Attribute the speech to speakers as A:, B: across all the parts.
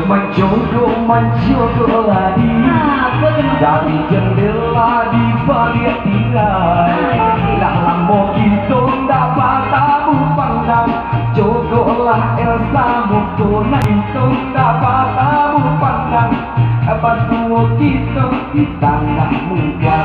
A: Menjodoh lagi dari jendela di balik tirai. Lah lamo kita dapat tamu pandang, jodohlah Elsa mukuna itu dapat tamu pandang. Apa semua kita di tangga muda.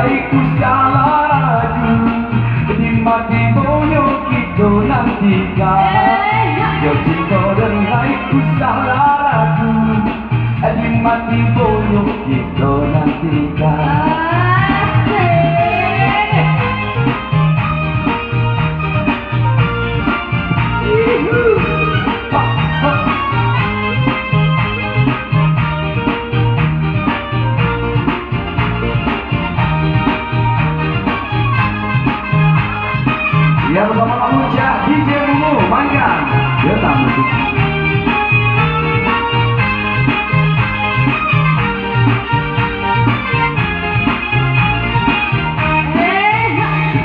A: Ku salah ragu di mati boyo kita nantikan. Yo cinta dengai ku salah ragu di mati boyo kita nantikan. Ya bersama kamu Cak DJ Bungu mainkan Delta Musik.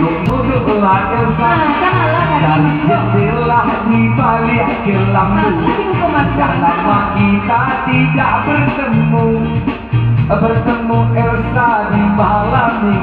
A: Jodoh-jodohlah Elsa dari jendela di balik kelambu. Dah lama kita tidak bertemu Elsa di malam minggu.